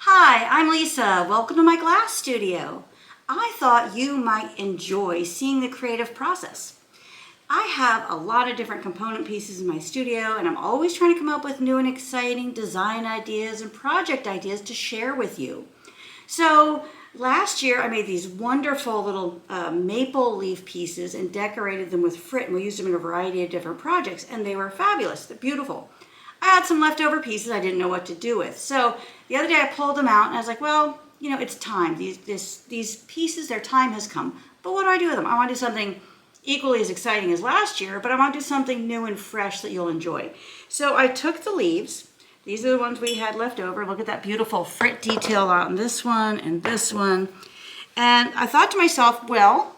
Hi, I'm Lisa. Welcome to my glass studio. I thought you might enjoy seeing the creative process. I have a lot of different component pieces in my studio, and I'm always trying to come up with new and exciting design ideas and project ideas to share with you. So last year I made these wonderful little maple leaf pieces and decorated them with frit, and we used them in a variety of different projects, and they were fabulous. They're beautiful. I had some leftover pieces I didn't know what to do with. So the other day I pulled them out and I was like, well, it's time. These pieces, their time has come. But what do I do with them? I want to do something equally as exciting as last year, but I want to do something new and fresh that you'll enjoy. So I took the leaves. These are the ones we had left over. Look at that beautiful frit detail on this one and this one. And I thought to myself, well,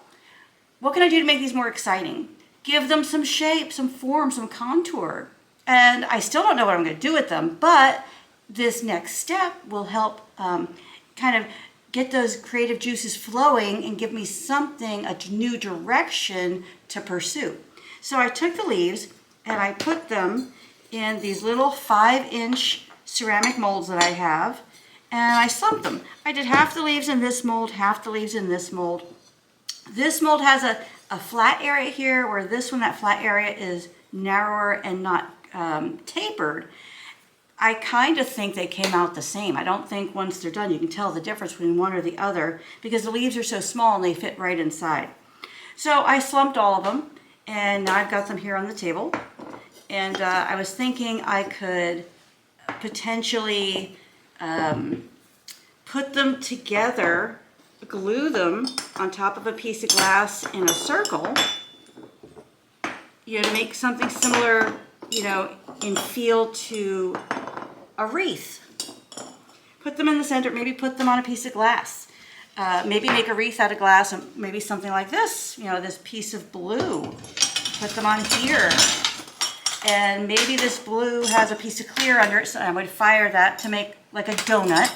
what can I do to make these more exciting? Give them some shape, some form, some contour. And I still don't know what I'm going to do with them, but this next step will help kind of get those creative juices flowing and give me something, a new direction to pursue. So I took the leaves and I put them in these little 5-inch ceramic molds that I have, and I slumped them. I did half the leaves in this mold, half the leaves in this mold. This mold has a flat area here, where this one, that flat area is narrower and not tapered. I kind of think they came out the same. I don't think once they're done you can tell the difference between one or the other because the leaves are so small and they fit right inside. So I slumped all of them, and now I've got them here on the table. And I was thinking I could potentially put them together, glue them on top of a piece of glass in a circle, to make something similar, in feel to a wreath. Put them in the center, maybe put them on a piece of glass. Maybe make a wreath out of glass, and maybe something like this, this piece of blue. Put them on here. And maybe this blue has a piece of clear under it, so I would fire that to make like a donut.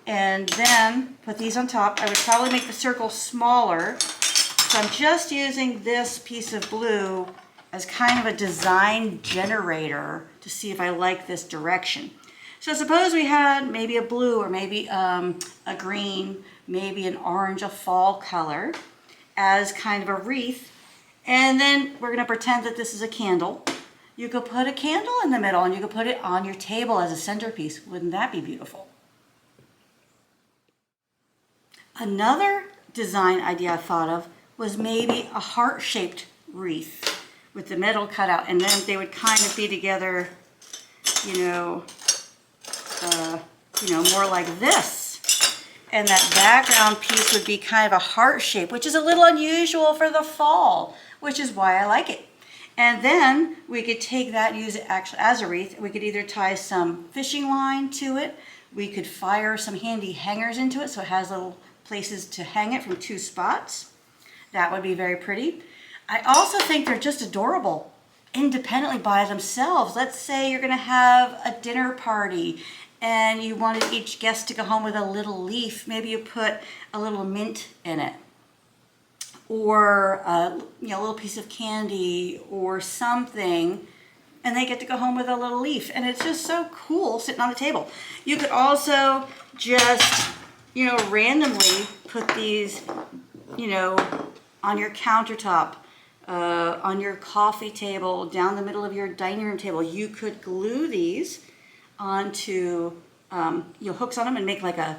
And then put these on top. I would probably make the circle smaller. So I'm just using this piece of blue as kind of a design generator to see if I like this direction. So suppose we had maybe a blue or maybe a green, maybe an orange, a fall color as kind of a wreath. And then we're gonna pretend that this is a candle. You could put a candle in the middle and you could put it on your table as a centerpiece. Wouldn't that be beautiful? Another design idea I thought of was maybe a heart-shaped wreath with the middle cut out, and then they would kind of be together, more like this. And that background piece would be kind of a heart shape, which is a little unusual for the fall, which is why I like it. And then we could take that and use it actually as a wreath. We could either tie some fishing line to it. We could fire some handy hangers into it so it has little places to hang it from 2 spots. That would be very pretty. I also think they're just adorable independently by themselves. Let's say you're going to have a dinner party and you wanted each guest to go home with a little leaf. Maybe you put a little mint in it, or a little piece of candy or something, and they get to go home with a little leaf, and it's just so cool sitting on the table. You could also just randomly put these on your countertop, on your coffee table, down the middle of your dining room table. You could glue these onto hooks on them and make like a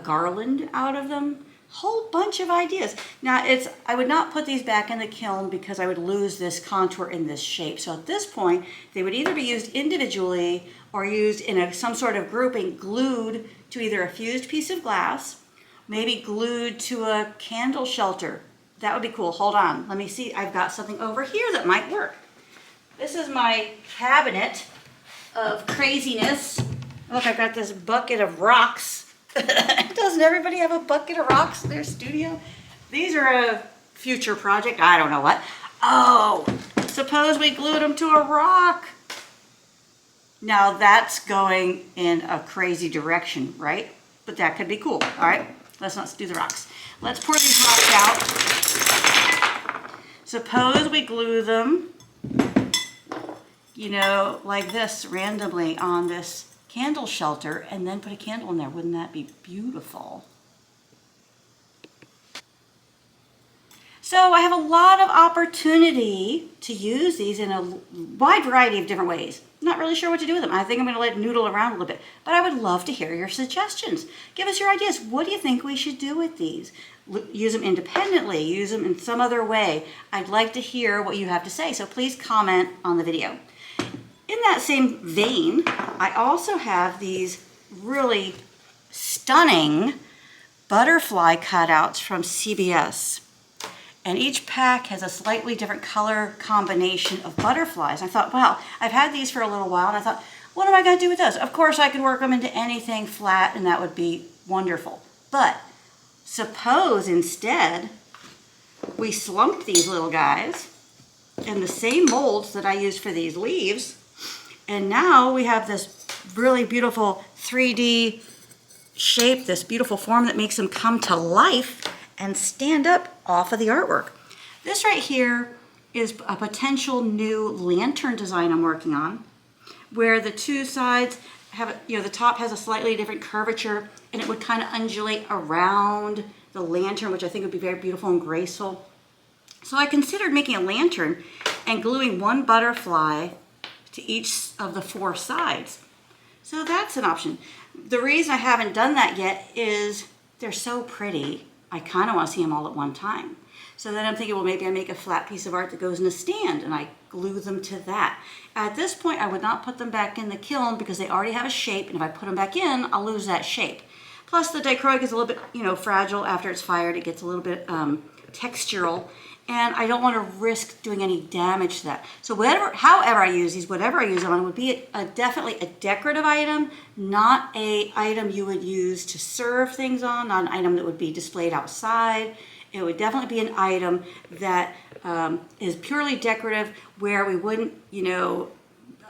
garland out of them. Whole bunch of ideas. Now I would not put these back in the kiln because I would lose this contour in this shape. So at this point, they would either be used individually or used in some sort of grouping, glued to either a fused piece of glass, maybe glued to a candle shelter. That would be cool. Hold on. Let me see. I've got something over here that might work. This is my cabinet of craziness. Look, I've got this bucket of rocks. Doesn't everybody have a bucket of rocks in their studio? These are a future project. I don't know what. Oh, suppose we glued them to a rock. Now that's going in a crazy direction, right? But that could be cool. All right, let's not do the rocks. Let's pour these rocks out. Suppose we glue them, like this randomly on this candle shelter and then put a candle in there. Wouldn't that be beautiful? So I have a lot of opportunity to use these in a wide variety of different ways. Not really sure what to do with them. I think I'm going to let it noodle around a little bit, but I would love to hear your suggestions. Give us your ideas. What do you think we should do with these? Use them independently, use them in some other way. I'd like to hear what you have to say, so please comment on the video. In that same vein, I also have these really stunning butterfly cutouts from CBS. And each pack has a slightly different color combination of butterflies. I thought, wow, I've had these for a little while, and I thought, what am I going to do with those? Of course, I could work them into anything flat, and that would be wonderful. But suppose instead we slumped these little guys in the same molds that I used for these leaves, and now we have this really beautiful 3D shape, this beautiful form that makes them come to life and stand up off of the artwork. This right here is a potential new lantern design I'm working on, where the two sides have, the top has a slightly different curvature, and it would kind of undulate around the lantern, which I think would be very beautiful and graceful. So I considered making a lantern and gluing one butterfly to each of the four sides. So that's an option. The reason I haven't done that yet is they're so pretty. I kind of want to see them all at one time. So then I'm thinking, well, maybe I make a flat piece of art that goes in a stand and I glue them to that. At this point, I would not put them back in the kiln because they already have a shape, and if I put them back in, I'll lose that shape. Plus, the dichroic is a little bit, fragile after it's fired. It gets a little bit textural, and I don't want to risk doing any damage to that. So however I use these, whatever I use them on, would be definitely a decorative item, not a item you would use to serve things on, not an item that would be displayed outside. It would definitely be an item that is purely decorative, where we wouldn't,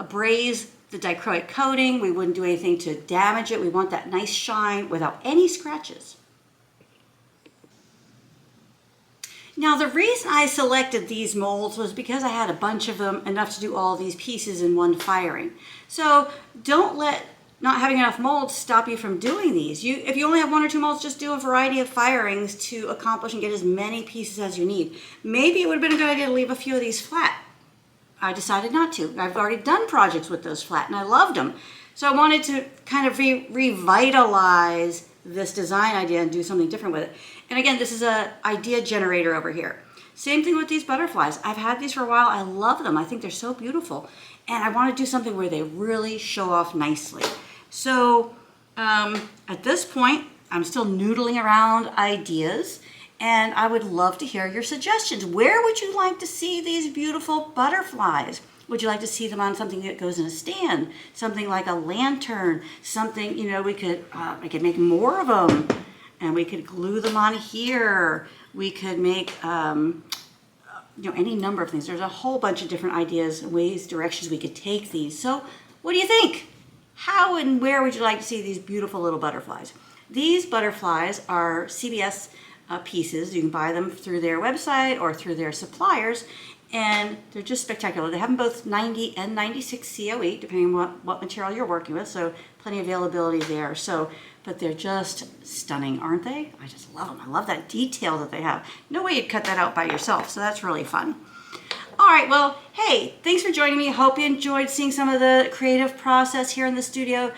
abrase the dichroic coating. We wouldn't do anything to damage it. We want that nice shine without any scratches. Now, the reason I selected these molds was because I had a bunch of them, enough to do all these pieces in one firing. So don't let not having enough molds stop you from doing these. If you only have one or two molds, just do a variety of firings to accomplish and get as many pieces as you need. Maybe it would have been a good idea to leave a few of these flat. I decided not to. I've already done projects with those flat, and I loved them. So I wanted to kind of revitalize this design idea and do something different with it. And again, this is an idea generator over here. Same thing with these butterflies. I've had these for a while. I love them. I think they're so beautiful. And I want to do something where they really show off nicely. So at this point, I'm still noodling around ideas, and I would love to hear your suggestions. Where would you like to see these beautiful butterflies? Would you like to see them on something that goes in a stand? Something like a lantern? Something, we could, I could make more of them, and we could glue them on here. We could make, any number of things. There's a whole bunch of different ideas, ways, directions we could take these. So what do you think? How and where would you like to see these beautiful little butterflies? These butterflies are CBS pieces. You can buy them through their website or through their suppliers, and they're just spectacular. They have them both 90 and 96 COE, depending on what material you're working with, so plenty of availability there. But they're just stunning, aren't they? I just love them. I love that detail that they have. No way you'd cut that out by yourself, so that's really fun. All right, well, hey, thanks for joining me. Hope you enjoyed seeing some of the creative process here in the studio.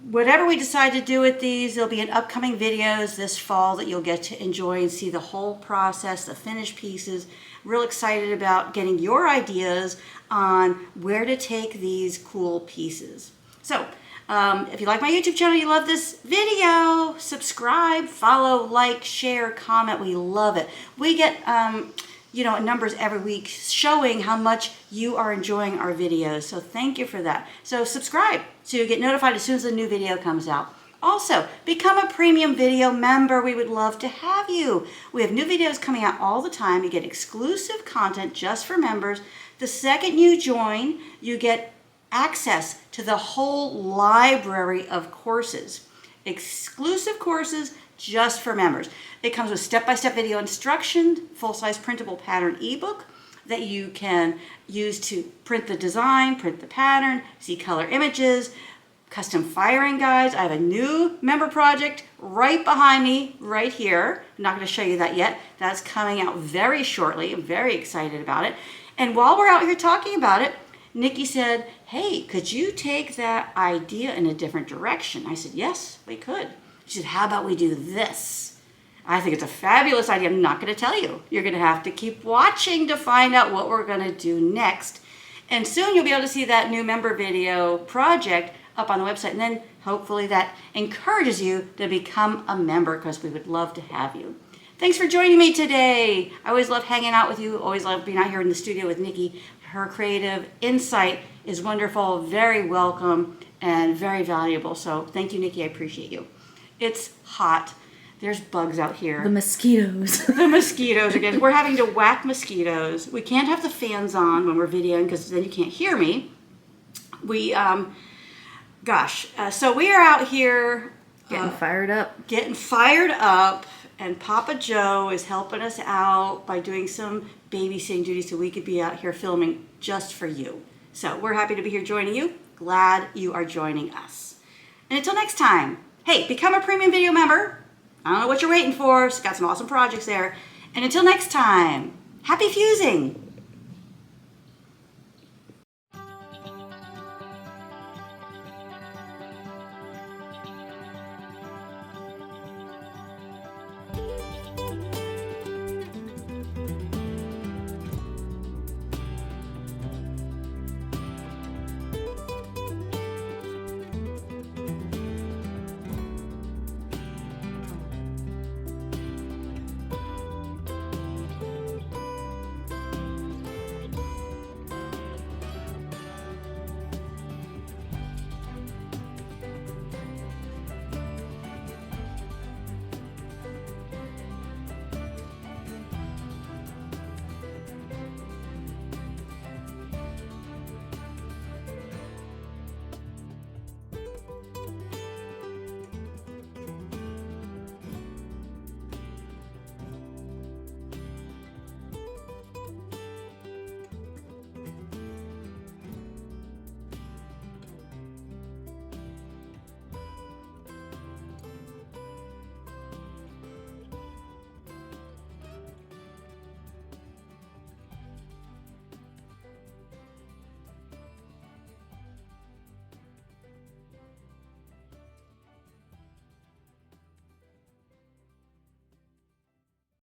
Whatever we decide to do with these, there'll be in upcoming videos this fall that you'll get to enjoy and see the whole process, the finished pieces. Real excited about getting your ideas on where to take these cool pieces. So, if you like my YouTube channel, you love this video, subscribe, follow, like, share, comment. We love it. We get numbers every week showing how much you are enjoying our videos. So thank you for that. So subscribe to get notified as soon as a new video comes out. Also, become a premium video member. We would love to have you. We have new videos coming out all the time. You get exclusive content just for members. The second you join, you get access to the whole library of courses. Exclusive courses just for members. It comes with step-by-step video instruction, full-size printable pattern ebook that you can use to print the design, print the pattern, see color images, custom firing guides. I have a new member project right behind me, right here. I'm not going to show you that yet. That's coming out very shortly. I'm very excited about it. And while we're out here talking about it, Nikki said, hey, could you take that idea in a different direction? I said, yes, we could. She said, how about we do this? I think it's a fabulous idea. I'm not going to tell you. You're going to have to keep watching to find out what we're going to do next. And soon you'll be able to see that new member video project up on the website. And then hopefully that encourages you to become a member, because we would love to have you. Thanks for joining me today. I always love hanging out with you. Always love being out here in the studio with Nikki. Her creative insight is wonderful, very welcome, and very valuable. So thank you, Nikki. I appreciate you. It's hot. There's bugs out here. The mosquitoes. The mosquitoes again. We're having to whack mosquitoes. We can't have the fans on when we're videoing because then you can't hear me. So we are out here Getting fired up. Getting fired up, and Papa Joe is helping us out by doing some babysitting duties so we could be out here filming just for you. So we're happy to be here joining you. Glad you are joining us. And until next time, hey, become a premium video member. I don't know what you're waiting for. It's got some awesome projects there. And until next time, happy fusing.